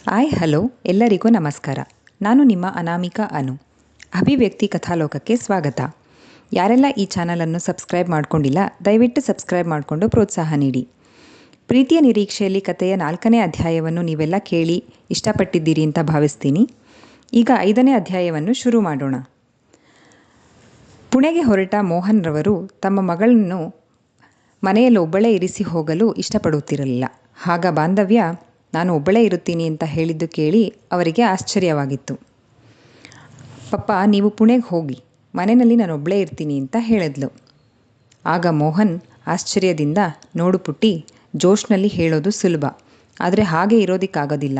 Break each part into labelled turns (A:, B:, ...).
A: Hi hello ಎಲ್ಲರಿಗೂ ನಮಸ್ಕಾರ. ನಾನು ನಿಮ್ಮ ಅನಾಮಿಕಾ ಅನು. ಅಭಿವ್ಯಕ್ತಿ ಕಥಾಲೋಕಕ್ಕೆ ಸ್ವಾಗತ. ಯಾರೆಲ್ಲ ಈ ಚಾನಲನ್ನು ಸಬ್ಸ್ಕ್ರೈಬ್ ಮಾಡ್ಕೊಂಡಿಲ್ಲ ದಯವಿಟ್ಟು ಸಬ್ಸ್ಕ್ರೈಬ್ ಮಾಡಿಕೊಂಡು ಪ್ರೋತ್ಸಾಹ ನೀಡಿ. ಪ್ರೀತಿಯ ನಿರೀಕ್ಷೆಯಲ್ಲಿ ಕಥೆಯ 4ನೇ ಅಧ್ಯಾಯವನ್ನು ನೀವೆಲ್ಲ ಕೇಳಿ ಇಷ್ಟಪಟ್ಟಿದ್ದೀರಿ ಅಂತ ಭಾವಿಸ್ತೀನಿ. ಈಗ 5ನೇ ಅಧ್ಯಾಯವನ್ನು ಶುರು ಮಾಡೋಣ. ಪುಣೆಗೆ ಹೊರಟ ಮೋಹನ್ ರವರು ತಮ್ಮ ಮಗಳನ್ನು ಮನೆಯಲ್ಲಿ ಒಬ್ಬಳೇ ಇರಿಸಿ ಹೋಗಲು ಇಷ್ಟಪಡುತ್ತಿರಲಿಲ್ಲ. ಆಗ ಬಾಂಧವ್ಯ ನಾನು ಒಬ್ಬಳೇ ಇರುತ್ತೀನಿ ಅಂತ ಹೇಳಿದ್ದು ಕೇಳಿ ಅವರಿಗೆ ಆಶ್ಚರ್ಯವಾಗಿತ್ತು. ಪಪ್ಪ ನೀವು ಪುಣೆಗೆ ಹೋಗಿ, ಮನೆಯಲ್ಲಿ ನಾನು ಒಬ್ಬಳೇ ಇರ್ತೀನಿ ಅಂತ ಹೇಳಿದ್ಲು. ಆಗ ಮೋಹನ್ ಆಶ್ಚರ್ಯದಿಂದ, ನೋಡು ಪುಟ್ಟಿ, ಜೋಶ್ನಲ್ಲಿ ಹೇಳೋದು ಸುಲಭ, ಆದರೆ ಹಾಗೆ ಇರೋದಕ್ಕಾಗೋದಿಲ್ಲ.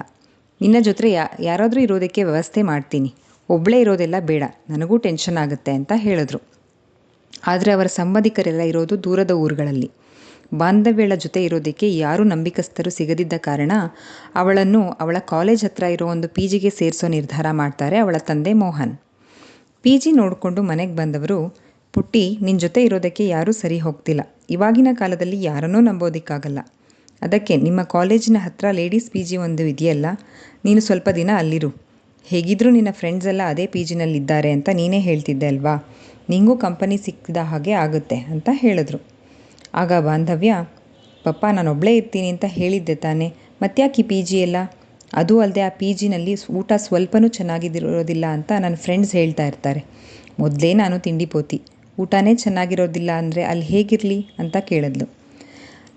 A: ನಿನ್ನ ಜೊತೆ ಯಾರಾದರೂ ಇರೋದಕ್ಕೆ ವ್ಯವಸ್ಥೆ ಮಾಡ್ತೀನಿ, ಒಬ್ಬಳೇ ಇರೋದೆಲ್ಲ ಬೇಡ, ನನಗೂ ಟೆನ್ಷನ್ ಆಗುತ್ತೆ ಅಂತ ಹೇಳಿದ್ರು. ಆದರೆ ಅವರ ಸಂಬಂಧಿಕರೆಲ್ಲ ಇರೋದು ದೂರದ ಊರುಗಳಲ್ಲಿ. ಬಾಂಧವ್ಯಳ ಜೊತೆ ಇರೋದಕ್ಕೆ ಯಾರೂ ನಂಬಿಕಸ್ಥರು ಸಿಗದಿದ್ದ ಕಾರಣ ಅವಳನ್ನು ಅವಳ ಕಾಲೇಜ್ ಹತ್ರ ಇರೋ ಒಂದು PGಗೆ ಸೇರಿಸೋ ನಿರ್ಧಾರ ಮಾಡ್ತಾರೆ ಅವಳ ತಂದೆ ಮೋಹನ್. PG ನೋಡಿಕೊಂಡು ಮನೆಗೆ ಬಂದವರು, ಪುಟ್ಟಿ ನಿನ್ನ ಜೊತೆ ಇರೋದಕ್ಕೆ ಯಾರೂ ಸರಿ ಹೋಗ್ತಿಲ್ಲ, ಇವಾಗಿನ ಕಾಲದಲ್ಲಿ ಯಾರನ್ನೂ ನಂಬೋದಕ್ಕಾಗಲ್ಲ. ಅದಕ್ಕೆ ನಿಮ್ಮ ಕಾಲೇಜಿನ ಹತ್ರ ಲೇಡೀಸ್ PG ಒಂದು ಇದೆಯಲ್ಲ, ನೀನು ಸ್ವಲ್ಪ ದಿನ ಅಲ್ಲಿರು. ಹೇಗಿದ್ದರೂ ನಿನ್ನ ಫ್ರೆಂಡ್ಸ್ ಎಲ್ಲ ಅದೇ PGನಲ್ಲಿದ್ದಾರೆ ಅಂತ ನೀನೇ ಹೇಳ್ತಿದ್ದೆ ಅಲ್ವಾ, ನಿಂಗೂ ಕಂಪನಿ ಸಿಕ್ಕಿದ ಹಾಗೆ ಆಗುತ್ತೆ ಅಂತ ಹೇಳಿದ್ರು. ಆಗ ಬಾಂಧವ್ಯ, ಪಪ್ಪ ನಾನೊಬ್ಬಳೇ ಇರ್ತೀನಿ ಅಂತ ಹೇಳಿದ್ದೆ ತಾನೇ, ಮತ್ತ್ಯಾಕೆ ಈ PG ಎಲ್ಲ? ಅದೂ ಅಲ್ಲದೆ ಆ PGನಲ್ಲಿ ಊಟ ಸ್ವಲ್ಪನೂ ಚೆನ್ನಾಗಿರೋದಿಲ್ಲ ಅಂತ ನನ್ನ ಫ್ರೆಂಡ್ಸ್ ಹೇಳ್ತಾ ಇರ್ತಾರೆ. ಮೊದಲೇ ನಾನು ತಿಂಡಿ ಪೋತಿ, ಊಟನೇ ಚೆನ್ನಾಗಿರೋದಿಲ್ಲ ಅಂದರೆ ಅಲ್ಲಿ ಹೇಗಿರಲಿ ಅಂತ ಕೇಳಿದ್ಲು.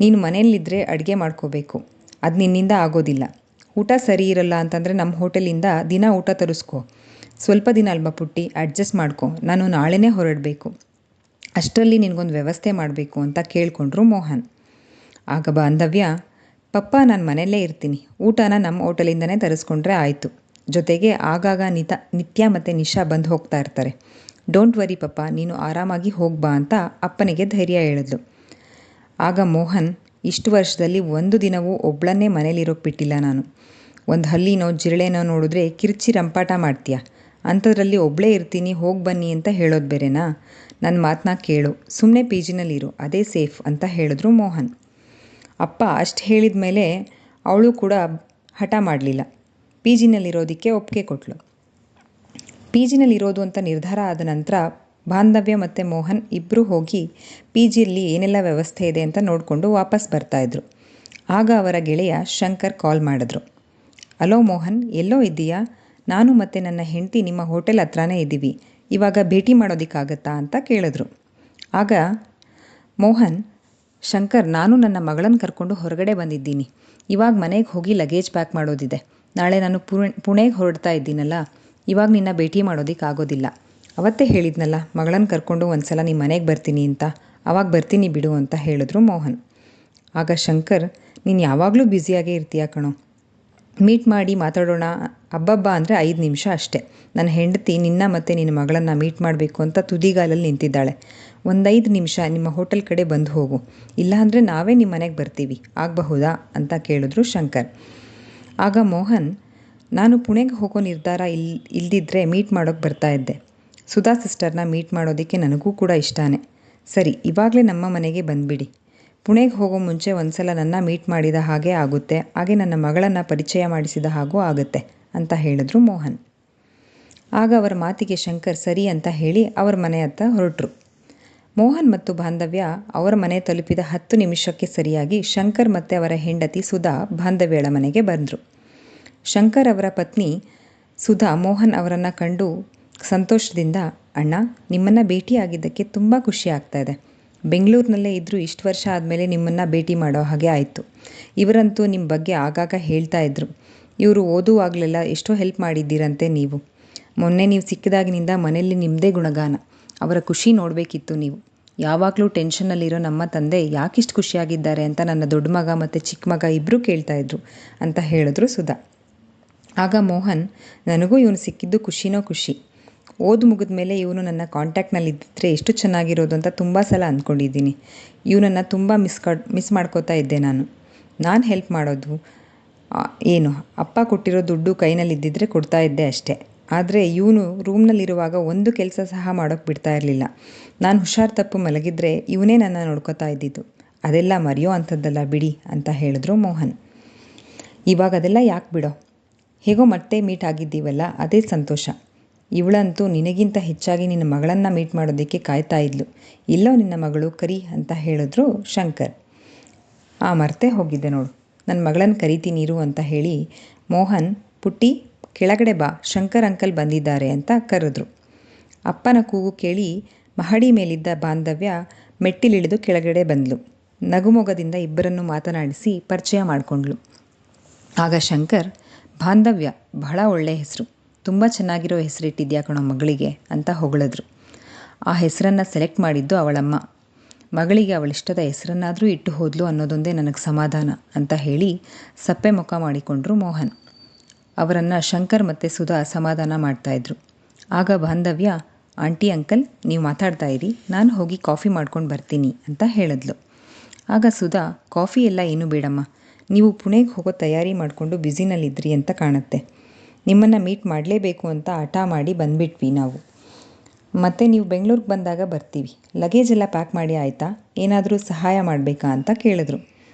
A: ನೀನು ಮನೆಯಲ್ಲಿದ್ದರೆ ಅಡುಗೆ ಮಾಡ್ಕೋಬೇಕು, ಅದು ನಿನ್ನಿಂದ ಆಗೋದಿಲ್ಲ. ಊಟ ಸರಿ ಇರಲ್ಲ ಅಂತಂದರೆ ನಮ್ಮ ಹೋಟೆಲಿಂದ ದಿನ ಊಟ ತರಿಸ್ಕೊ. ಸ್ವಲ್ಪ ದಿನ ಅಲ್ವಾ ಪುಟ್ಟಿ, ಅಡ್ಜಸ್ಟ್ ಮಾಡ್ಕೊ, ನಾನು ನಾಳೆನೇ ಹೊರಡಬೇಕು, ಅಷ್ಟರಲ್ಲಿ ನಿನಗೊಂದು ವ್ಯವಸ್ಥೆ ಮಾಡಬೇಕು ಅಂತ ಕೇಳಿಕೊಂಡ್ರು ಮೋಹನ್. ಆಗ ಬಾಂಧವ್ಯ, ಪಪ್ಪ ನಾನು ಮನೆಯಲ್ಲೇ ಇರ್ತೀನಿ, ಊಟನ ನಮ್ಮ ಹೋಟೆಲಿಂದನೇ ತರಿಸ್ಕೊಂಡ್ರೆ ಆಯಿತು, ಜೊತೆಗೆ ಆಗಾಗ ನಿತ್ಯ ಮತ್ತು ನಿಶಾ ಬಂದು ಹೋಗ್ತಾ ಇರ್ತಾರೆ, ಡೋಂಟ್ ವರಿ ಪಪ್ಪ, ನೀನು ಆರಾಮಾಗಿ ಹೋಗ್ಬಾ ಅಂತ ಅಪ್ಪನಿಗೆ ಧೈರ್ಯ ಹೇಳಿದ್ಲು. ಆಗ ಮೋಹನ್, ಇಷ್ಟು ವರ್ಷದಲ್ಲಿ ಒಂದು ದಿನವೂ ಒಬ್ಬಳನ್ನೇ ಮನೇಲಿರೋಕ್ಕೆ ಬಿಟ್ಟಿಲ್ಲ ನಾನು. ಒಂದು ಹಲ್ಲಿನೋ ಜಿರಳೆನೋ ನೋಡಿದ್ರೆ ಕಿರ್ಚಿ ರಂಪಾಟ ಮಾಡ್ತೀಯ, ಅಂಥದ್ರಲ್ಲಿ ಒಬ್ಬಳೇ ಇರ್ತೀನಿ ಹೋಗಿ ಬನ್ನಿ ಅಂತ ಹೇಳೋದು ಬೇರೆನಾ? ನನ್ನ ಮಾತನ್ನ ಕೇಳು, ಸುಮ್ಮನೆ PGನಲ್ಲಿರು, ಅದೇ ಸೇಫ್ ಅಂತ ಹೇಳಿದ್ರು ಮೋಹನ್. ಅಪ್ಪ ಅಷ್ಟು ಹೇಳಿದ ಮೇಲೆ ಅವಳು ಕೂಡ ಹಠ ಮಾಡಲಿಲ್ಲ, PGನಲ್ಲಿರೋದಕ್ಕೆ ಒಪ್ಪಿಗೆ ಕೊಟ್ಟಳು. PGನಲ್ಲಿರೋದು ಅಂತ ನಿರ್ಧಾರ ಆದ ನಂತರ ಬಾಂಧವ್ಯ ಮತ್ತು ಮೋಹನ್ ಇಬ್ಬರು ಹೋಗಿ PGಯಲ್ಲಿ ಏನೆಲ್ಲ ವ್ಯವಸ್ಥೆ ಇದೆ ಅಂತ ನೋಡಿಕೊಂಡು ವಾಪಸ್ ಬರ್ತಾಯಿದ್ರು. ಆಗ ಅವರ ಗೆಳೆಯ ಶಂಕರ್ ಕಾಲ್ ಮಾಡಿದ್ರು. ಅಲೋ ಮೋಹನ್, ಎಲ್ಲೋ ಇದ್ದೀಯಾ? ನಾನು ಮತ್ತು ನನ್ನ ಹೆಂಡತಿ ನಿಮ್ಮ ಹೋಟೆಲ್ ಹತ್ರನೇ ಇದ್ದೀವಿ, ಇವಾಗ ಭೇಟಿ ಮಾಡೋದಕ್ಕಾಗತ್ತಾ ಅಂತ ಕೇಳಿದ್ರು. ಆಗ ಮೋಹನ್, ಶಂಕರ್ ನಾನು ನನ್ನ ಮಗಳನ್ನು ಕರ್ಕೊಂಡು ಹೊರಗಡೆ ಬಂದಿದ್ದೀನಿ, ಇವಾಗ ಮನೆಗೆ ಹೋಗಿ ಲಗೇಜ್ ಪ್ಯಾಕ್ ಮಾಡೋದಿದೆ, ನಾಳೆ ನಾನು ಪುಣೆಗೆ ಹೊರಡ್ತಾ ಇದ್ದೀನಲ್ಲ, ಇವಾಗ ನಿನ್ನ ಭೇಟಿ ಮಾಡೋದಕ್ಕಾಗೋದಿಲ್ಲ. ಅವತ್ತೇ ಹೇಳಿದ್ನಲ್ಲ ಮಗಳನ್ನು ಕರ್ಕೊಂಡು ಒಂದು ಸಲ ನಿಮ್ಮ ಮನೆಗೆ ಬರ್ತೀನಿ ಅಂತ, ಆವಾಗ ಬರ್ತೀನಿ ಬಿಡು ಅಂತ ಹೇಳಿದ್ರು ಮೋಹನ್. ಆಗ ಶಂಕರ್, ನೀನು ಯಾವಾಗಲೂ ಬ್ಯುಸಿಯಾಗೇ ಇರ್ತೀಯ ಕಣೋ, ಮೀಟ್ ಮಾಡಿ ಮಾತಾಡೋಣ ಹಬ್ಬಬ್ಬ ಅಂದರೆ 5 ನಿಮಿಷ ಅಷ್ಟೇ. ನನ್ನ ಹೆಂಡತಿ ನಿನ್ನ ಮತ್ತು ನಿನ್ನ ಮಗಳನ್ನು ಮೀಟ್ ಮಾಡಬೇಕು ಅಂತ ತುದಿಗಾಲಲ್ಲಿ ನಿಂತಿದ್ದಾಳೆ, ಒಂದು 5 ನಿಮಿಷ ನಿಮ್ಮ ಹೋಟೆಲ್ ಕಡೆ ಬಂದು ಹೋಗು, ಇಲ್ಲಾಂದರೆ ನಾವೇ ನಿಮ್ಮ ಮನೆಗೆ ಬರ್ತೀವಿ, ಆಗಬಹುದಾ ಅಂತ ಕೇಳಿದ್ರು ಶಂಕರ್. ಆಗ ಮೋಹನ್, ನಾನು ಪುಣೆಗೆ ಹೋಗೋ ನಿರ್ಧಾರ ಇಲ್ದಿದ್ರೆ ಮೀಟ್ ಮಾಡೋಕ್ಕೆ ಬರ್ತಾಯಿದ್ದೆ, ಸುಧಾ ಸಿಸ್ಟರ್ನ ಮೀಟ್ ಮಾಡೋದಕ್ಕೆ ನನಗೂ ಕೂಡ ಇಷ್ಟನೇ. ಸರಿ, ಇವಾಗಲೇ ನಮ್ಮ ಮನೆಗೆ ಬಂದುಬಿಡಿ, ಪುಣೆಗೆ ಹೋಗೋ ಮುಂಚೆ ಒಂದು ಸಲ ನನ್ನ ಮೀಟ್ ಮಾಡಿದ ಹಾಗೆ ಆಗುತ್ತೆ, ಹಾಗೆ ನನ್ನ ಮಗಳನ್ನು ಪರಿಚಯ ಮಾಡಿಸಿದ ಹಾಗೂ ಆಗುತ್ತೆ ಅಂತ ಹೇಳಿದ್ರು ಮೋಹನ್. ಆಗ ಅವರ ಮಾತಿಗೆ ಶಂಕರ್ ಸರಿ ಅಂತ ಹೇಳಿ ಅವರ ಮನೆ ಹತ್ತ ಹೊರಟರು. ಮೋಹನ್ ಮತ್ತು ಬಾಂಧವ್ಯ ಅವರ ಮನೆ ತಲುಪಿದ 10 ನಿಮಿಷಕ್ಕೆ ಸರಿಯಾಗಿ ಶಂಕರ್ ಮತ್ತು ಅವರ ಹೆಂಡತಿ ಸುಧಾ ಬಾಂಧವ್ಯಳ ಮನೆಗೆ ಬಂದರು. ಶಂಕರ್ ಅವರ ಪತ್ನಿ ಸುಧಾ ಮೋಹನ್ ಅವರನ್ನು ಕಂಡು ಸಂತೋಷದಿಂದ, ಅಣ್ಣ ನಿಮ್ಮನ್ನು ಭೇಟಿಯಾಗಿದ್ದಕ್ಕೆ ತುಂಬ ಖುಷಿ ಆಗ್ತಾಯಿದೆ, ಬೆಂಗಳೂರಿನಲ್ಲೇ ಇದ್ದರೂ ಇಷ್ಟು ವರ್ಷ ಆದಮೇಲೆ ನಿಮ್ಮನ್ನು ಭೇಟಿ ಮಾಡೋ ಹಾಗೆ ಆಯಿತು. ಇವರಂತೂ ನಿಮ್ಮ ಬಗ್ಗೆ ಆಗಾಗ ಹೇಳ್ತಾ ಇದ್ರು, ಇವರು ಓದುವಾಗಲೆಲ್ಲ ಎಷ್ಟೋ ಹೆಲ್ಪ್ ಮಾಡಿದ್ದೀರಂತೆ ನೀವು. ಮೊನ್ನೆ ನೀವು ಸಿಕ್ಕಿದಾಗಿನಿಂದ ಮನೆಯಲ್ಲಿ ನಿಮ್ಮದೇ ಗುಣಗಾನ, ಅವರ ಖುಷಿ ನೋಡಬೇಕಿತ್ತು ನೀವು. ಯಾವಾಗಲೂ ಟೆನ್ಷನ್ನಲ್ಲಿರೋ ನಮ್ಮ ತಂದೆ ಯಾಕಿಷ್ಟು ಖುಷಿಯಾಗಿದ್ದಾರೆ ಅಂತ ನನ್ನ ದೊಡ್ಡ ಮಗ ಮತ್ತು ಚಿಕ್ಕ ಮಗ ಇಬ್ಬರೂ ಕೇಳ್ತಾಯಿದ್ರು ಅಂತ ಹೇಳಿದ್ರು ಸುಧಾ. ಆಗ ಮೋಹನ್, ನನಗೂ ಇವನು ಸಿಕ್ಕಿದ್ದು ಖುಷಿನೋ ಖುಷಿ, ಓದು ಮುಗಿದ ಮೇಲೆ ಇವನು ನನ್ನ ಕಾಂಟ್ಯಾಕ್ಟ್ನಲ್ಲಿದ್ದರೆ ಎಷ್ಟು ಚೆನ್ನಾಗಿರೋದು ಅಂತ ತುಂಬ ಸಲ ಅಂದ್ಕೊಂಡಿದ್ದೀನಿ. ಇವನನ್ನು ತುಂಬ ಮಿಸ್ ಮಾಡ್ಕೋತಾ ಇದ್ದೆ ನಾನು ಹೆಲ್ಪ್ ಮಾಡೋದು ಏನು, ಅಪ್ಪ ಕೊಟ್ಟಿರೋ ದುಡ್ಡು ಕೈನಲ್ಲಿದ್ದಿದ್ರೆ ಕೊಡ್ತಾ ಇದ್ದೆ ಅಷ್ಟೇ, ಆದರೆ ಇವನು ರೂಮ್ನಲ್ಲಿರುವಾಗ ಒಂದು ಕೆಲಸ ಸಹ ಮಾಡೋಕ್ಕೆ ಬಿಡ್ತಾ ಇರಲಿಲ್ಲ. ನಾನು ಹುಷಾರು ತಪ್ಪು ಮಲಗಿದ್ರೆ ಇವನೇ ನನ್ನ ನೋಡ್ಕೋತಾ ಇದ್ದಿದ್ದು, ಅದೆಲ್ಲ ಮರೆಯೋ ಅಂಥದ್ದಲ್ಲ ಬಿಡಿ ಅಂತ ಹೇಳಿದ್ರು ಮೋಹನ್. ಇವಾಗ ಅದೆಲ್ಲ ಯಾಕೆ ಬಿಡೋ, ಹೇಗೋ ಮತ್ತೆ ಮೀಟ್ ಆಗಿದ್ದೀವಲ್ಲ ಅದೇ ಸಂತೋಷ. ಇವಳಂತೂ ನಿನಗಿಂತ ಹೆಚ್ಚಾಗಿ ನಿನ್ನ ಮಗಳನ್ನು ಮೀಟ್ ಮಾಡೋದಕ್ಕೆ ಕಾಯ್ತಾ ಇದ್ಲು. ಎಲ್ಲೋ ನಿನ್ನ ಮಗಳು ಕರಿ ಅಂತ ಹೇಳಿದ್ರು ಶಂಕರ್. ಮರ್ತೇ ಹೋಗಿದ್ದೆ ನೋಡು, ನನ್ನ ಮಗಳನ್ನು ಕರಿತೀನಿ ಇರು ಅಂತ ಹೇಳಿ ಮೋಹನ್, ಪುಟ್ಟಿ ಕೆಳಗಡೆ ಬಾ, ಶಂಕರ್ ಅಂಕಲ್ ಬಂದಿದ್ದಾರೆ ಅಂತ ಕರೆದ್ರು. ಅಪ್ಪನ ಕೂಗು ಕೇಳಿ ಮಹಡಿ ಮೇಲಿದ್ದ ಬಾಂಧವ್ಯ ಮೆಟ್ಟಿಲಿಳಿದು ಕೆಳಗಡೆ ಬಂದ್ಲು. ನಗುಮೊಗದಿಂದ ಇಬ್ಬರನ್ನು ಮಾತನಾಡಿಸಿ ಪರಿಚಯ ಮಾಡಿಕೊಂಡ್ಳು. ಆಗ ಶಂಕರ್, ಬಾಂಧವ್ಯ ಬಹಳ ಒಳ್ಳೆಯ ಹೆಸರು, ತುಂಬ ಚೆನ್ನಾಗಿರೋ ಹೆಸರಿಟ್ಟಿದ್ಯಾ ಕಣೋ ಮಗಳಿಗೆ ಅಂತ ಹೊಗಳಿದ್ರು. ಆ ಹೆಸರನ್ನು ಸೆಲೆಕ್ಟ್ ಮಾಡಿದ್ದು ಅವಳಮ್ಮ. ಮಗಳಿಗೆ ಅವಳಿಷ್ಟದ ಹೆಸರನ್ನಾದರೂ ಇಟ್ಟು ಹೋದ್ಲು ಅನ್ನೋದೊಂದೇ ನನಗೆ ಸಮಾಧಾನ ಅಂತ ಹೇಳಿ ಸಪ್ಪೆ ಮುಖ ಮಾಡಿಕೊಂಡ್ರು ಮೋಹನ್. ಅವರನ್ನು ಶಂಕರ್ ಮತ್ತು ಸುಧಾ ಸಮಾಧಾನ ಮಾಡ್ತಾಯಿದ್ರು. ಆಗ ಬಾಂಧವ್ಯ, ಆಂಟಿ ಅಂಕಲ್ ನೀವು ಮಾತಾಡ್ತಾ ಇರಿ, ನಾನು ಹೋಗಿ ಕಾಫಿ ಮಾಡ್ಕೊಂಡು ಬರ್ತೀನಿ ಅಂತ ಹೇಳಿದ್ಲು. ಆಗ ಸುಧಾ, ಕಾಫಿ ಎಲ್ಲ ಏನೂ ಬೇಡಮ್ಮ, ನೀವು ಪುಣೆಗೆ ಹೋಗೋ ತಯಾರಿ ಮಾಡಿಕೊಂಡು ಬ್ಯುಸಿನಲ್ಲಿದ್ರಿ ಅಂತ ಕಾಣುತ್ತೆ. ನಿಮ್ಮನ್ನು ಮೀಟ್ ಮಾಡಲೇಬೇಕು ಅಂತ ಹಠ ಮಾಡಿ ಬಂದುಬಿಟ್ವಿ ನಾವು. ಮತ್ತು ನೀವು ಬೆಂಗಳೂರಿಗೆ ಬಂದಾಗ ಬರ್ತೀವಿ. ಲಗೇಜ್ ಎಲ್ಲ ಪ್ಯಾಕ್ ಮಾಡಿ ಆಯಿತಾ? ಏನಾದರೂ ಸಹಾಯ ಮಾಡಬೇಕಾ ಅಂತ ಕೇಳಿದ್ರು.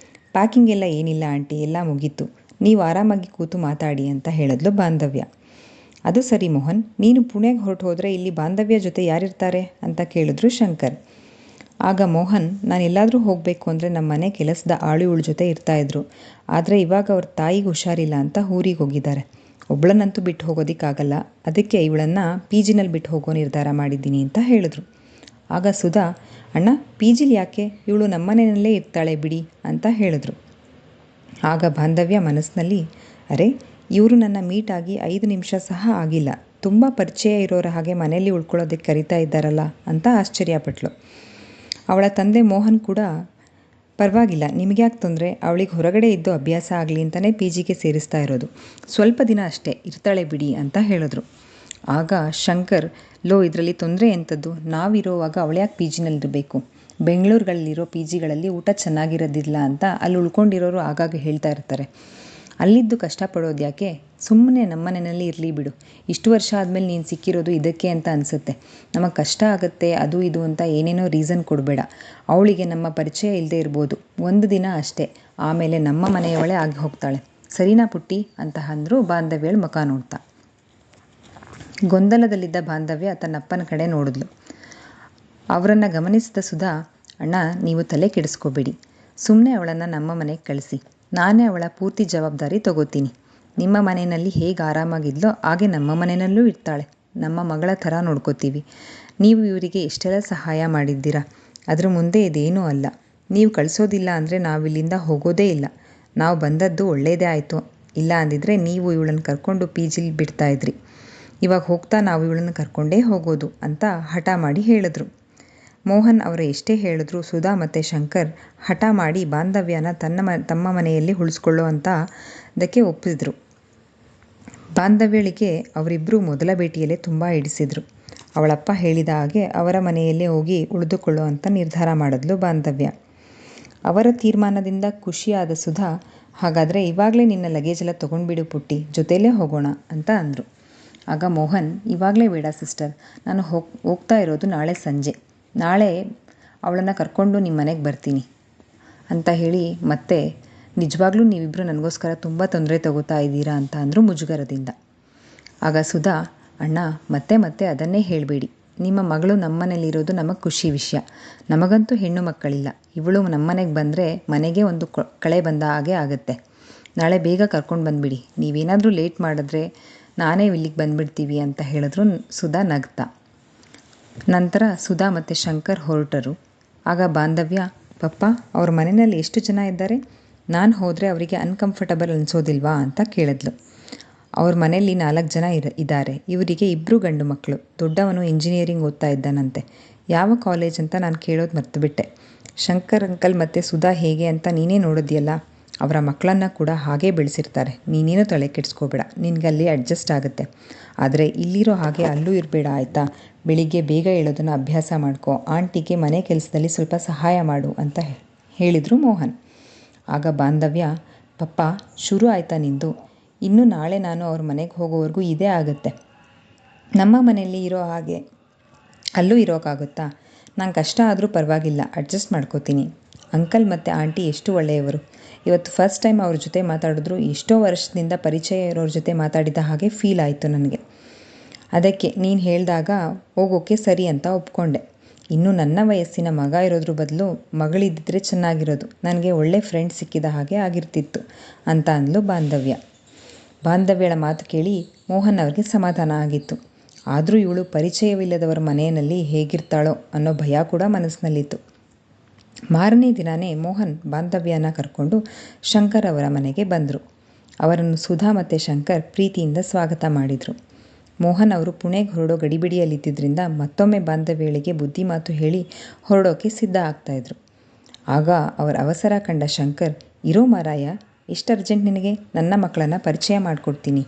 A: ಪ್ಯಾಕಿಂಗ್ ಎಲ್ಲ ಏನಿಲ್ಲ ಆಂಟಿ, ಎಲ್ಲ ಮುಗೀತು, ನೀವು ಆರಾಮಾಗಿ ಕೂತು ಮಾತಾಡಿ ಅಂತ ಹೇಳಿದ್ಲು ಬಾಂಧವ್ಯ. ಅದು ಸರಿ ಮೋಹನ್, ನೀನು ಪುಣೆಗೆ ಹೊರಟು ಹೋದರೆ ಇಲ್ಲಿ ಬಾಂಧವ್ಯ ಜೊತೆ ಯಾರಿರ್ತಾರೆ ಅಂತ ಕೇಳಿದ್ರು ಶಂಕರ್. ಆಗ ಮೋಹನ್, ನಾನು ಎಲ್ಲಾದರೂ ಹೋಗಬೇಕು ಅಂದರೆ ನಮ್ಮ ಮನೆ ಕೆಲಸದ ಆಳು ಜೊತೆ ಇರ್ತಾಯಿದ್ರು. ಆದರೆ ಇವಾಗ ಅವ್ರ ತಾಯಿಗೆ ಹುಷಾರಿಲ್ಲ ಅಂತ ಊರಿಗೆ ಹೋಗಿದ್ದಾರೆ. ಒಬ್ಬಳನ್ನಂತೂ ಬಿಟ್ಟು ಹೋಗೋದಕ್ಕಾಗಲ್ಲ, ಅದಕ್ಕೆ ಇವಳನ್ನು ಪಿ ಜಿನಲ್ಲಿ ಬಿಟ್ಟು ಹೋಗೋ ನಿರ್ಧಾರ ಮಾಡಿದ್ದೀನಿ ಅಂತ ಹೇಳಿದ್ರು. ಆಗ ಸುಧಾ, ಅಣ್ಣ ಪಿ ಜಿಲಿ ಯಾಕೆ, ಇವಳು ನಮ್ಮನೆಯಲ್ಲೇ ಇರ್ತಾಳೆ ಬಿಡಿ ಅಂತ ಹೇಳಿದ್ರು. ಆಗ ಬಾಂಧವ್ಯ ಮನಸ್ಸಿನಲ್ಲಿ, ಅರೆ ಇವರು ನನ್ನ ಮೀಟಾಗಿ 5 ನಿಮಿಷ ಸಹ ಆಗಿಲ್ಲ, ತುಂಬ ಪರಿಚಯ ಇರೋರ ಹಾಗೆ ಮನೆಯಲ್ಲಿ ಉಳ್ಕೊಳ್ಳೋದಕ್ಕೆ ಕರಿತಾ ಇದ್ದಾರಲ್ಲ ಅಂತ ಆಶ್ಚರ್ಯಪಟ್ಲು. ಅವಳ ತಂದೆ ಮೋಹನ್ ಕೂಡ, ಪರವಾಗಿಲ್ಲ, ನಿಮಗ್ಯಾಕೆ ತೊಂದರೆ, ಅವಳಿಗೆ ಹೊರಗಡೆ ಇದ್ದು ಅಭ್ಯಾಸ ಆಗಲಿ ಅಂತಲೇ ಪಿ ಜಿಗೆ ಸೇರಿಸ್ತಾ ಇರೋದು, ಸ್ವಲ್ಪ ದಿನ ಅಷ್ಟೇ ಇರ್ತಾಳೆ ಬಿಡಿ ಅಂತ ಹೇಳಿದ್ರು. ಆಗ ಶಂಕರ್, ಇದರಲ್ಲಿ ತೊಂದರೆ ಎಂಥದ್ದು, ನಾವಿರೋವಾಗ ಅವಳ್ಯಾಕೆ ಪಿ ಜಿನಲ್ಲಿರಬೇಕು, ಬೆಂಗಳೂರುಗಳಲ್ಲಿರೋ ಪಿ ಜಿಗಳಲ್ಲಿ ಊಟ ಚೆನ್ನಾಗಿರೋದಿಲ್ಲ ಅಂತ ಅಲ್ಲಿ ಉಳ್ಕೊಂಡಿರೋರು ಆಗಾಗ ಹೇಳ್ತಾ ಇರ್ತಾರೆ. ಅಲ್ಲಿದ್ದು ಕಷ್ಟಪಡೋದು ಯಾಕೆ, ಸುಮ್ಮನೆ ನಮ್ಮನೆಯಲ್ಲಿ ಇರಲಿ ಬಿಡು, ಇಷ್ಟು ವರ್ಷ ಆದಮೇಲೆ ನೀನು ಸಿಕ್ಕಿರೋದು ಇದಕ್ಕೆ ಅಂತ ಅನಿಸುತ್ತೆ, ನಮಗೆ ಕಷ್ಟ ಆಗುತ್ತೆ ಅದು ಇದು ಅಂತ ಏನೇನೋ ರೀಸನ್ ಕೊಡಬೇಡ. ಅವಳಿಗೆ ನಮ್ಮ ಪರಿಚಯ ಇಲ್ಲದೆ ಇರ್ಬೋದು, 1 ದಿನ ಅಷ್ಟೇ, ಆಮೇಲೆ ನಮ್ಮ ಮನೆಯವಳೇ ಆಗಿ ಹೋಗ್ತಾಳೆ, ಸರಿನಾ ಪುಟ್ಟಿ ಅಂತ ಅಂದರು ಬಾಂಧವ್ಯಳ ಮುಖ ನೋಡ್ತಾ. ಗೊಂದಲದಲ್ಲಿದ್ದ ಬಾಂಧವ್ಯ ತನ್ನಪ್ಪನ ಕಡೆ ನೋಡಿದ್ಲು. ಅವರನ್ನು ಗಮನಿಸಿದ ಸುಧಾ, ಅಣ್ಣ ನೀವು ತಲೆ ಕೆಡಿಸ್ಕೋಬೇಡಿ, ಸುಮ್ಮನೆ ಅವಳನ್ನು ನಮ್ಮ ಮನೆಗೆ ಕಳಿಸಿ, ನಾನೇ ಅವಳ ಪೂರ್ತಿ ಜವಾಬ್ದಾರಿ ತಗೋತೀನಿ. ನಿಮ್ಮ ಮನೆಯಲ್ಲಿ ಹೇಗೆ ಆರಾಮಾಗಿದ್ಲೋ ಹಾಗೆ ನಮ್ಮ ಮನೆಯಲ್ಲೂ ಇರ್ತಾಳೆ, ನಮ್ಮ ಮಗಳ ಥರ ನೋಡ್ಕೋತೀವಿ. ನೀವು ಇವರಿಗೆ ಎಷ್ಟೆಲ್ಲ ಸಹಾಯ ಮಾಡಿದ್ದೀರಾ, ಅದ್ರ ಮುಂದೆ ಇದೇನೂ ಅಲ್ಲ. ನೀವು ಕಳಿಸೋದಿಲ್ಲ ಅಂದರೆ ನಾವಿಲ್ಲಿಂದ ಹೋಗೋದೇ ಇಲ್ಲ. ನಾವು ಬಂದದ್ದು ಒಳ್ಳೆಯದೇ ಆಯಿತು, ಇಲ್ಲ ಅಂದಿದ್ರೆ ನೀವು ಇವಳನ್ನು ಕರ್ಕೊಂಡು ಪಿ ಜಿಲಿ ಬಿಡ್ತಾಯಿದ್ರಿ. ಇವಾಗ ಹೋಗ್ತಾ ನಾವು ಇವಳನ್ನು ಕರ್ಕೊಂಡೇ ಹೋಗೋದು ಅಂತ ಹಠ ಮಾಡಿ ಹೇಳಿದ್ರು. ಮೋಹನ್ ಅವರು ಎಷ್ಟೇ ಹೇಳಿದ್ರು ಸುಧಾ ಮತ್ತು ಶಂಕರ್ ಹಠ ಮಾಡಿ ಬಾಂಧವ್ಯನ ತಮ್ಮ ಮನೆಯಲ್ಲಿ ಉಳಿಸ್ಕೊಳ್ಳೋ ಅಂತ ಅದಕ್ಕೆ ಒಪ್ಪಿದ್ರು. ಬಾಂಧವ್ಯಳಿಗೆ ಅವರಿಬ್ಬರು ಮೊದಲ ಭೇಟಿಯಲ್ಲೇ ತುಂಬ ಹಿಡಿಸಿದ್ರು. ಅವಳಪ್ಪ ಹೇಳಿದ ಹಾಗೆ ಅವರ ಮನೆಯಲ್ಲೇ ಹೋಗಿ ಉಳಿದುಕೊಳ್ಳೋ ಅಂತ ನಿರ್ಧಾರ ಮಾಡಿದ್ಲು ಬಾಂಧವ್ಯ. ಅವರ ತೀರ್ಮಾನದಿಂದ ಖುಷಿಯಾದ ಸುಧಾ, ಹಾಗಾದರೆ ಇವಾಗಲೇ ನಿನ್ನ ಲಗೇಜ್ ಎಲ್ಲ ತೊಗೊಂಡ್ಬಿಡು ಪುಟ್ಟಿ, ಜೊತೆಯಲ್ಲೇ ಹೋಗೋಣ ಅಂತ ಅಂದರು. ಆಗ ಮೋಹನ್, ಇವಾಗಲೇ ಬೇಡ ಸಿಸ್ಟರ್, ನಾನು ಹೋಗ್ತಾ ಇರೋದು ನಾಳೆ ಸಂಜೆ, ನಾಳೆ ಅವಳನ್ನು ಕರ್ಕೊಂಡು ನಿಮ್ಮ ಮನೆಗೆ ಬರ್ತೀನಿ ಅಂತ ಹೇಳಿ, ಮತ್ತೆ ನಿಜವಾಗ್ಲೂ ನೀವಿಬ್ಬರು ನನಗೋಸ್ಕರ ತುಂಬ ತೊಂದರೆ ತಗೋತಾ ಇದ್ದೀರಾ ಅಂತ ಅಂದರು ಮುಜುಗರದಿಂದ. ಆಗ ಸುಧಾ, ಅಣ್ಣ ಮತ್ತೆ ಮತ್ತೆ ಅದನ್ನೇ ಹೇಳಬೇಡಿ, ನಿಮ್ಮ ಮಗಳು ನಮ್ಮನೇಲಿರೋದು ನಮಗೆ ಖುಷಿ ವಿಷಯ, ನಮಗಂತೂ ಹೆಣ್ಣು ಮಕ್ಕಳಿಲ್ಲ, ಇವಳು ನಮ್ಮನೆಗೆ ಬಂದರೆ ಮನೆಗೆ ಒಂದು ಕಳೆ ಬಂದ ಹಾಗೆ ಆಗುತ್ತೆ. ನಾಳೆ ಬೇಗ ಕರ್ಕೊಂಡು ಬಂದುಬಿಡಿ, ನೀವೇನಾದರೂ ಲೇಟ್ ಮಾಡಿದ್ರೆ ನಾನೇ ಇಲ್ಲಿಗೆ ಬಂದುಬಿಡ್ತೀವಿ ಅಂತ ಹೇಳಿದ್ರು ಸುಧಾ ನಗ್ತಾ. ನಂತರ ಸುಧಾ ಮತ್ತು ಶಂಕರ್ ಹೊರಟರು. ಆಗ ಬಾಂಧವ್ಯ, ಪಪ್ಪ ಅವ್ರ ಮನೆಯಲ್ಲಿ ಎಷ್ಟು ಜನ ಇದ್ದಾರೆ, ನಾನು ಹೋದರೆ ಅವರಿಗೆ ಅನ್ಕಂಫರ್ಟಬಲ್ ಅನಿಸೋದಿಲ್ವಾ ಅಂತ ಕೇಳಿದ್ಲು. ಅವ್ರ ಮನೆಯಲ್ಲಿ 4 ಜನ ಇದ್ದಾರೆ, ಇವರಿಗೆ 2 ಗಂಡು ಮಕ್ಕಳು, ದೊಡ್ಡವನು ಇಂಜಿನಿಯರಿಂಗ್ ಓದ್ತಾ ಇದ್ದಾನಂತೆ. ಯಾವ ಕಾಲೇಜ್ ಅಂತ ನಾನು ಕೇಳೋದು ಮರ್ತುಬಿಟ್ಟೆ. ಶಂಕರ್ ಅಂಕಲ್ ಮತ್ತು ಸುಧಾ ಹೇಗೆ ಅಂತ ನೀನೇ ನೋಡಿದ್ಯಲ್ಲ, ಅವರ ಮಕ್ಕಳನ್ನು ಕೂಡ ಹಾಗೇ ಬೆಳೆಸಿರ್ತಾರೆ, ನೀನೇನು ತಲೆ ಕೆಡಿಸ್ಕೋಬೇಡ, ನಿನಗಲ್ಲಿ ಅಡ್ಜಸ್ಟ್ ಆಗುತ್ತೆ. ಆದರೆ ಇಲ್ಲಿರೋ ಹಾಗೆ ಅಲ್ಲೂ ಇರಬೇಡ ಆಯಿತಾ, ಬೆಳಿಗ್ಗೆ ಬೇಗ ಹೇಳೋದನ್ನು ಅಭ್ಯಾಸ ಮಾಡ್ಕೊ, ಆಂಟಿಗೆ ಮನೆ ಕೆಲಸದಲ್ಲಿ ಸ್ವಲ್ಪ ಸಹಾಯ ಮಾಡು ಅಂತ ಹೇಳಿದರು ಮೋಹನ್. ಆಗ ಬಾಂಧವ್ಯ, ಪಪ್ಪ ಶುರು ಆಯಿತಾ ನಿಂದು, ಇನ್ನು ನಾಳೆ ನಾನು ಅವ್ರ ಮನೆಗೆ ಹೋಗೋವರೆಗೂ ಇದೇ ಆಗುತ್ತೆ, ನಮ್ಮ ಮನೆಯಲ್ಲಿ ಇರೋ ಹಾಗೆ ಅಲ್ಲೂ ಇರೋಕ್ಕಾಗುತ್ತಾ, ನಂಗೆ ಕಷ್ಟ ಆದರೂ ಪರವಾಗಿಲ್ಲ, ಅಡ್ಜಸ್ಟ್ ಮಾಡ್ಕೋತೀನಿ ಅಂಕಲ್ ಮತ್ತು ಆಂಟಿ ಎಷ್ಟು ಒಳ್ಳೆಯವರು. ಇವತ್ತು ಫಸ್ಟ್ ಟೈಮ್ ಅವ್ರ ಜೊತೆ ಮಾತಾಡಿದ್ರು. ಎಷ್ಟೋ ವರ್ಷದಿಂದ ಪರಿಚಯ ಇರೋರ ಜೊತೆ ಮಾತಾಡಿದ ಹಾಗೆ ಫೀಲ್ ಆಯಿತು ನನಗೆ. ಅದಕ್ಕೆ ನೀನು ಹೇಳಿದಾಗ ಹೋಗೋಕ್ಕೆ ಸರಿ ಅಂತ ಒಪ್ಕೊಂಡೆ. ಇನ್ನು ನನ್ನ ವಯಸ್ಸಿನ ಮಗ ಇರೋದ್ರ ಬದಲು ಮಗಳಿದ್ದಿದ್ರೆ ಚೆನ್ನಾಗಿರೋದು. ನನಗೆ ಒಳ್ಳೆ ಫ್ರೆಂಡ್ ಸಿಕ್ಕಿದ ಹಾಗೆ ಆಗಿರ್ತಿತ್ತು ಅಂತ ಅಂದ್ಲು ಬಾಂಧವ್ಯ. ಬಾಂಧವ್ಯಳ ಮಾತು ಕೇಳಿ ಮೋಹನ್ ಅವ್ರಿಗೆ ಸಮಾಧಾನ ಆಗಿತ್ತು. ಆದರೂ ಇವಳು ಪರಿಚಯವಿಲ್ಲದವರ ಮನೆಯಲ್ಲಿ ಹೇಗಿರ್ತಾಳೋ ಅನ್ನೋ ಭಯ ಕೂಡ ಮನಸ್ಸಿನಲ್ಲಿತ್ತು. ಮಾರನೇ ದಿನವೇ ಮೋಹನ್ ಬಾಂಧವ್ಯನ ಕರ್ಕೊಂಡು ಶಂಕರ್ ಅವರ ಮನೆಗೆ ಬಂದರು. ಅವರನ್ನು ಸುಧಾ ಮತ್ತು ಶಂಕರ್ ಪ್ರೀತಿಯಿಂದ ಸ್ವಾಗತ ಮಾಡಿದರು. ಮೋಹನ್ ಅವರು ಪುಣೆಗೆ ಹೊರಡೋ ಗಡಿಬಿಡಿಯಲ್ಲಿದ್ದರಿಂದ ಮತ್ತೊಮ್ಮೆ ಬಾಂಧವ್ಯಳಿಗೆ ಬುದ್ಧಿ ಮಾತು ಹೇಳಿ ಹೊರಡೋಕೆ ಸಿದ್ಧ ಆಗ್ತಾಯಿದ್ರು. ಆಗ ಅವರ ಅವಸರ ಕಂಡ ಶಂಕರ್, ಇರೋ ಮಾರಾಯ, ಎಷ್ಟು ಅರ್ಜೆಂಟ್ ನಿನಗೆ, ನನ್ನ ಮಕ್ಕಳನ್ನು ಪರಿಚಯ ಮಾಡಿಕೊಡ್ತೀನಿ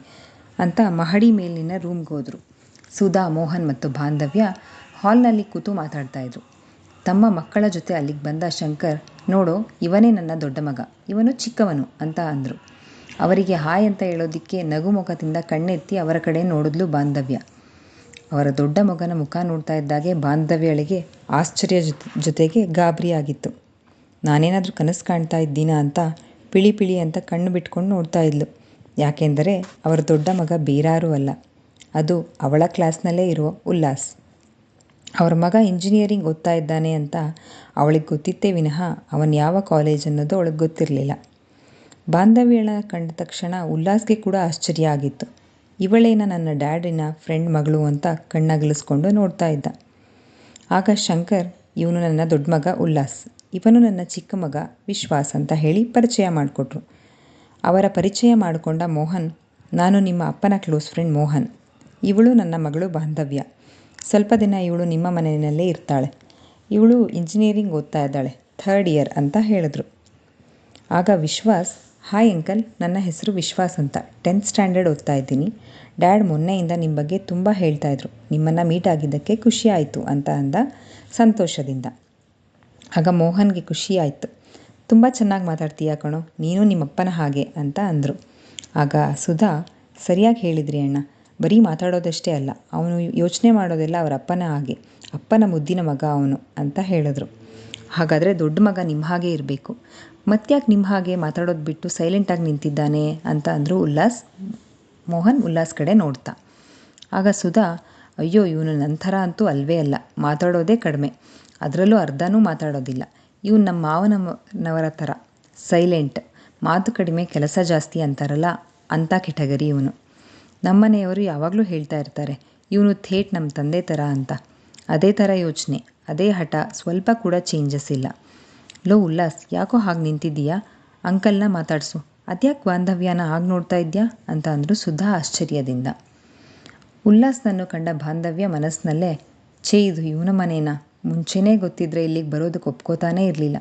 A: ಅಂತ ಮಹಡಿ ಮೇಲಿನ ರೂಮ್ಗೆ ಹೋದರು. ಸುಧಾ, ಮೋಹನ್ ಮತ್ತು ಬಾಂಧವ್ಯ ಹಾಲ್ನಲ್ಲಿ ಕೂತು ಮಾತಾಡ್ತಾಯಿದ್ರು. ತಮ್ಮ ಮಕ್ಕಳ ಜೊತೆ ಅಲ್ಲಿಗೆ ಬಂದ ಶಂಕರ್, ನೋಡೋ ಇವನೇ ನನ್ನ ದೊಡ್ಡ ಮಗ, ಇವನು ಚಿಕ್ಕವನು ಅಂತ ಅಂದರು. ಅವರಿಗೆ ಹಾಯ್ ಅಂತ ಹೇಳೋದಕ್ಕೆ ನಗುಮುಖದಿಂದ ಕಣ್ಣೆತ್ತಿ ಅವರ ಕಡೆ ನೋಡಿದ್ಲು ಬಾಂಧವ್ಯ. ಅವರ ದೊಡ್ಡ ಮಗನ ಮುಖ ನೋಡ್ತಾ ಇದ್ದಾಗೆ ಬಾಂಧವ್ಯಳಿಗೆ ಆಶ್ಚರ್ಯ ಜೊತೆಗೆ ಗಾಬರಿ ಆಗಿತ್ತು. ನಾನೇನಾದರೂ ಕನಸು ಕಾಣ್ತಾ ಇದ್ದೀನಾ ಅಂತ ಪಿಳಿ ಪಿಳಿ ಅಂತ ಕಣ್ಣು ಬಿಟ್ಕೊಂಡು ನೋಡ್ತಾ ಇದ್ಲು. ಯಾಕೆಂದರೆ ಅವರ ದೊಡ್ಡ ಮಗ ಬೇರಾರೂ ಅಲ್ಲ, ಅದು ಅವಳ ಕ್ಲಾಸ್ನಲ್ಲೇ ಇರುವ ಉಲ್ಲಾಸ್. ಅವರ ಮಗ ಇಂಜಿನಿಯರಿಂಗ್ ಓದ್ತಾ ಇದ್ದಾನೆ ಅಂತ ಅವಳಿಗೆ ಗೊತ್ತಿತ್ತೇ ವಿನಃ ಅವನು ಯಾವ ಕಾಲೇಜ್ ಅನ್ನೋದು ಅವಳಿಗೆ ಗೊತ್ತಿರಲಿಲ್ಲ. ಬಾಂಧವ್ಯನ ಕಂಡ ತಕ್ಷಣ ಉಲ್ಲಾಸ್ಗೆ ಕೂಡ ಆಶ್ಚರ್ಯ ಆಗಿತ್ತು. ಇವಳೇನ ನನ್ನ ಡ್ಯಾಡಿನ ಫ್ರೆಂಡ್ ಮಗಳು ಅಂತ ಕಣ್ಣಗಲಿಸ್ಕೊಂಡು ನೋಡ್ತಾ ಇದ್ದ. ಆಗ ಶಂಕರ್, ಇವನು ನನ್ನ ದೊಡ್ಡ ಮಗ ಉಲ್ಲಾಸ್, ಇವನು ನನ್ನ ಚಿಕ್ಕ ಮಗ ವಿಶ್ವಾಸ್ ಅಂತ ಹೇಳಿ ಪರಿಚಯ ಮಾಡಿಕೊಟ್ರು. ಅವರ ಪರಿಚಯ ಮಾಡಿಕೊಂಡ ಮೋಹನ್, ನಾನು ನಿಮ್ಮ ಅಪ್ಪನ ಕ್ಲೋಸ್ ಫ್ರೆಂಡ್ ಮೋಹನ್, ಇವಳು ನನ್ನ ಮಗಳು ಬಾಂಧವ್ಯ. ಸ್ವಲ್ಪ ದಿನ ಇವಳು ನಿಮ್ಮ ಮನೆಯಲ್ಲೇ ಇರ್ತಾಳೆ. ಇವಳು ಇಂಜಿನಿಯರಿಂಗ್ ಓದ್ತಾ ಇದ್ದಾಳೆ, 3rd ಇಯರ್ ಅಂತ ಹೇಳಿದ್ರು. ಆಗ ವಿಶ್ವಾಸ್, ಹಾಯ್ ಅಂಕಲ್, ನನ್ನ ಹೆಸರು ವಿಶ್ವಾಸ್ ಅಂತ, 10th ಸ್ಟ್ಯಾಂಡರ್ಡ್ ಓದ್ತಾ ಇದ್ದೀನಿ. ಡ್ಯಾಡ್ ಮೊನ್ನೆಯಿಂದ ನಿಮ್ಮ ಬಗ್ಗೆ ತುಂಬ ಹೇಳ್ತಾಯಿದ್ರು, ನಿಮ್ಮನ್ನು ಮೀಟ್ ಆಗಿದ್ದಕ್ಕೆ ಖುಷಿ ಆಯಿತು ಅಂತ ಅಂದ ಸಂತೋಷದಿಂದ. ಆಗ ಮೋಹನ್ಗೆ ಖುಷಿ ಆಯಿತು. ತುಂಬ ಚೆನ್ನಾಗಿ ಮಾತಾಡ್ತೀಯ ಕಣೋ, ನೀನು ನಿಮ್ಮಪ್ಪನ ಹಾಗೆ ಅಂತ ಅಂದರು. ಆಗ ಸುಧಾ, ಸರಿಯಾಗಿ ಹೇಳಿದ್ರಿ ಅಣ್ಣ, ಬರೀ ಮಾತಾಡೋದಷ್ಟೇ ಅಲ್ಲ, ಅವನು ಯೋಚನೆ ಮಾಡೋದೆಲ್ಲ ಅವರ ಅಪ್ಪನ ಹಾಗೆ, ಅಪ್ಪನ ಮುದ್ದಿನ ಮಗ ಅವನು ಅಂತ ಹೇಳಿದ್ರು. ಹಾಗಾದರೆ ದೊಡ್ಡ ಮಗ ನಿಮ್ಮ ಹಾಗೆ ಇರಬೇಕು, ಮತ್ತ್ಯಾಕೆ ನಿಮ್ಮ ಹಾಗೆ ಮಾತಾಡೋದು ಬಿಟ್ಟು ಸೈಲೆಂಟಾಗಿ ನಿಂತಿದ್ದಾನೆ ಅಂತ ಅಂದರು ಮೋಹನ್ ಉಲ್ಲಾಸ್ ಕಡೆ ನೋಡ್ತಾ. ಆಗ ಸುಧಾ, ಅಯ್ಯೋ ಇವನು ನನ್ನ ಥರ ಅಂತೂ ಅಲ್ವೇ ಅಲ್ಲ, ಮಾತಾಡೋದೇ ಕಡಿಮೆ, ಅದರಲ್ಲೂ ಅರ್ಧನೂ ಮಾತಾಡೋದಿಲ್ಲ. ಇವನು ನಮ್ಮ ಮಾವನವರ ಥರ ಸೈಲೆಂಟ್, ಮಾತು ಕಡಿಮೆ ಕೆಲಸ ಜಾಸ್ತಿ ಅಂತಾರಲ್ಲ ಅಂಥ ಕೆಟಗರಿ ಇವನು. ನಮ್ಮನೆಯವರು ಯಾವಾಗಲೂ ಹೇಳ್ತಾ ಇರ್ತಾರೆ, ಇವನು ಥೇಟ್ ನಮ್ಮ ತಂದೆ ಥರ ಅಂತ. ಅದೇ ಥರ ಯೋಚನೆ, ಅದೇ ಹಠ, ಸ್ವಲ್ಪ ಕೂಡ ಚೇಂಜಸ್ ಇಲ್ಲ. ಲೋ ಉಲ್ಲಾಸ್, ಯಾಕೋ ಹಾಗೆ ನಿಂತಿದ್ದೀಯಾ, ಅಂಕಲ್ನ ಮಾತಾಡಿಸು, ಅದ್ಯಾಕೆ ಬಾಂಧವ್ಯನ ಆಗಿ ನೋಡ್ತಾ ಇದೆಯಾ ಅಂತ ಅಂದರು ಸುಧಾ ಆಶ್ಚರ್ಯದಿಂದ. ಉಲ್ಲಾಸ್ನನ್ನು ಕಂಡ ಬಾಂಧವ್ಯ ಮನಸ್ಸಿನಲ್ಲೇ, ಇದು ಇವನ ಮನೇನಾ, ಮುಂಚೆನೇ ಗೊತ್ತಿದ್ದರೆ ಇಲ್ಲಿಗೆ ಬರೋದಕ್ಕೆ ಒಪ್ಕೋತಾನೇ ಇರಲಿಲ್ಲ.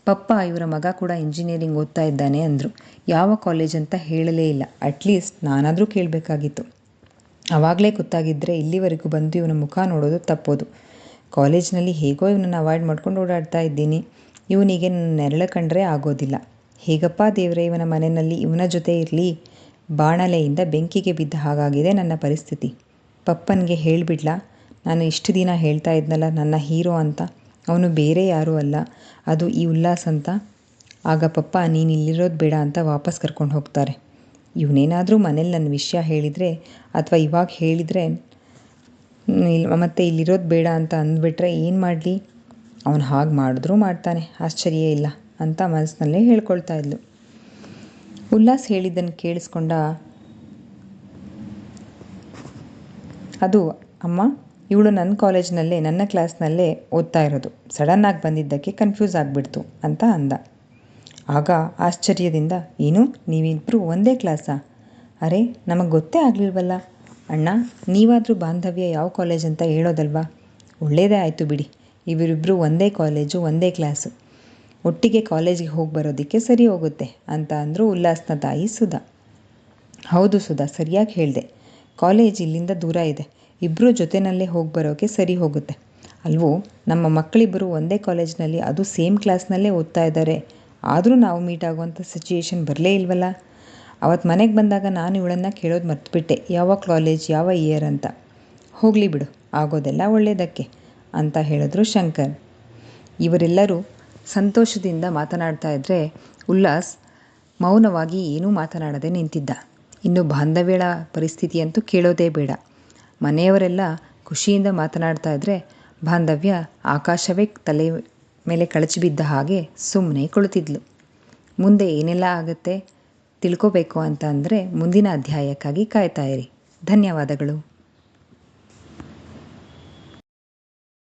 A: ಪಪ್ಪ ಇವರ ಮಗ ಕೂಡ ಇಂಜಿನಿಯರಿಂಗ್ ಓದ್ತಾ ಇದ್ದಾನೆ ಅಂದರು. ಯಾವ ಕಾಲೇಜ್ ಅಂತ ಹೇಳಲೇ ಇಲ್ಲ. ಅಟ್ಲೀಸ್ಟ್ ನಾನಾದರೂ ಕೇಳಬೇಕಾಗಿತ್ತು. ಆವಾಗಲೇ ಗೊತ್ತಾಗಿದ್ದರೆ ಇಲ್ಲಿವರೆಗೂ ಬಂದು ಇವನ ಮುಖ ನೋಡೋದು ತಪ್ಪೋದು. ಕಾಲೇಜ್ನಲ್ಲಿ ಹೇಗೋ ಇವನನ್ನು ಅವಾಯ್ಡ್ ಮಾಡ್ಕೊಂಡು ಓಡಾಡ್ತಾ ಇದ್ದೀನಿ. ಇವನಿಗೆ ನನ್ನ ನೆರಳು ಕಂಡ್ರೆ ಆಗೋದಿಲ್ಲ. ಹೇಗಪ್ಪ ದೇವರೇ ಇವನ ಮನೆಯಲ್ಲಿ ಇವನ ಜೊತೆ ಇರಲಿ. ಬಾಣಲೆಯಿಂದ ಬೆಂಕಿಗೆ ಬಿದ್ದ ಹಾಗಾಗಿದೆ ನನ್ನ ಪರಿಸ್ಥಿತಿ. ಪಪ್ಪನಿಗೆ ಹೇಳಿಬಿಡ್ಲಾ, ನಾನು ಇಷ್ಟು ದಿನ ಹೇಳ್ತಾ ಇದ್ನಲ್ಲ ನನ್ನ ಹೀರೋ ಅಂತ, ಅವನು ಬೇರೆ ಯಾರೂ ಅಲ್ಲ, ಅದು ಈ ಉಲ್ಲಾಸ್ ಅಂತ. ಆಗ ಪಪ್ಪ ನೀನು ಇಲ್ಲಿರೋದು ಬೇಡ ಅಂತ ವಾಪಸ್ ಕರ್ಕೊಂಡು ಹೋಗ್ತಾರೆ. ಇವನೇನಾದರೂ ಮನೇಲಿ ನನ್ನ ವಿಷಯ ಹೇಳಿದರೆ ಅಥವಾ ಇವಾಗ ಹೇಳಿದರೆ ಮತ್ತು ಇಲ್ಲಿರೋದು ಬೇಡ ಅಂತ ಅಂದ್ಬಿಟ್ರೆ ಏನು ಮಾಡಲಿ, ಅವನು ಹಾಗೆ ಮಾಡಿದ್ರೂ ಮಾಡ್ತಾನೆ, ಆಶ್ಚರ್ಯ ಇಲ್ಲ ಅಂತ ಮನಸ್ಸಿನಲ್ಲೇ ಹೇಳ್ಕೊಳ್ತಾ ಇದ್ಲು. ಉಲ್ಲಾಸ್ ಹೇಳಿದ್ದನ್ನು ಕೇಳಿಸ್ಕೊಂಡ ಅದು, ಅಮ್ಮ ಇವಳು ನನ್ನ ಕಾಲೇಜ್ನಲ್ಲೇ ನನ್ನ ಕ್ಲಾಸ್ನಲ್ಲೇ ಓದ್ತಾ ಇರೋದು, ಸಡನ್ನಾಗಿ ಬಂದಿದ್ದಕ್ಕೆ ಕನ್ಫ್ಯೂಸ್ ಆಗಿಬಿಡ್ತು ಅಂತ ಅಂದ. ಆಗ ಆಶ್ಚರ್ಯದಿಂದ, ಏನು ನೀವಿಬ್ಬರು ಒಂದೇ ಕ್ಲಾಸಾ? ಅರೆ ನಮಗೆ ಗೊತ್ತೇ ಆಗಲಿಲ್ವಲ್ಲ. ಅಣ್ಣ ನೀವಾದರೂ ಬಾಂಧವ್ಯ ಯಾವ ಕಾಲೇಜ್ ಅಂತ ಹೇಳೋದಲ್ವಾ? ಒಳ್ಳೆಯದೇ ಆಯಿತು ಬಿಡಿ, ಇವರಿಬ್ಬರು ಒಂದೇ ಕಾಲೇಜು ಒಂದೇ ಕ್ಲಾಸು, ಒಟ್ಟಿಗೆ ಕಾಲೇಜಿಗೆ ಹೋಗಿ ಬರೋದಕ್ಕೆ ಸರಿ ಹೋಗುತ್ತೆ ಅಂತ ಅಂದರು ಉಲ್ಲಾಸ್ನ ತಾಯಿ ಸುಧಾ. ಹೌದು ಸುಧಾ, ಸರಿಯಾಗಿ ಹೇಳಿದೆ, ಕಾಲೇಜ್ ಇಲ್ಲಿಂದ ದೂರ ಇದೆ, ಇಬ್ಬರು ಜೊತೆಯಲ್ಲೇ ಹೋಗಿ ಬರೋಕ್ಕೆ ಸರಿ ಹೋಗುತ್ತೆ ಅಲ್ವೋ. ನಮ್ಮ ಮಕ್ಕಳಿಬ್ಬರು ಒಂದೇ ಕಾಲೇಜ್ನಲ್ಲಿ, ಅದು ಸೇಮ್ ಕ್ಲಾಸ್ನಲ್ಲೇ ಓದ್ತಾ ಇದ್ದಾರೆ, ಆದರೂ ನಾವು ಮೀಟ್ ಆಗುವಂಥ ಸಿಚುಯೇಷನ್ ಬರಲೇ ಇಲ್ವಲ್ಲ. ಅವತ್ತು ಮನೆಗೆ ಬಂದಾಗ ನಾನು ಇವಳನ್ನು ಕೇಳೋದು ಮರ್ತುಬಿಟ್ಟೆ, ಯಾವ ಕಾಲೇಜ್ ಯಾವ ಇಯರ್ ಅಂತ. ಹೋಗಲಿ ಬಿಡು, ಆಗೋದೆಲ್ಲ ಒಳ್ಳೆಯದಕ್ಕೆ ಅಂತ ಹೇಳಿದ್ರು ಶಂಕರ್. ಇವರೆಲ್ಲರೂ ಸಂತೋಷದಿಂದ ಮಾತನಾಡ್ತಾ ಇದ್ದರೆ ಉಲ್ಲಾಸ್ ಮೌನವಾಗಿ ಏನೂ ಮಾತನಾಡದೆ ನಿಂತಿದ್ದ. ಇನ್ನು ಬಾಂಧವ್ಯಳ ಪರಿಸ್ಥಿತಿಯಂತೂ ಕೇಳೋದೇ ಬೇಡ. ಮನೆಯವರೆಲ್ಲ ಖುಷಿಯಿಂದ ಮಾತನಾಡ್ತಾ ಇದ್ದರೆ ಬಾಂಧವ್ಯ ಆಕಾಶವೇ ತಲೆ ಮೇಲೆ ಕಳಚಿ ಬಿದ್ದ ಹಾಗೆ ಸುಮ್ಮನೆ ಕುಳಿತಿದ್ಲು. ಮುಂದೆ ಏನೆಲ್ಲ ಆಗುತ್ತೆ ತಿಳ್ಕೋಬೇಕು ಅಂತ ಅಂದರೆ ಮುಂದಿನ ಅಧ್ಯಾಯಕ್ಕಾಗಿ ಕಾಯ್ತಾ ಇರಿ. ಧನ್ಯವಾದಗಳು.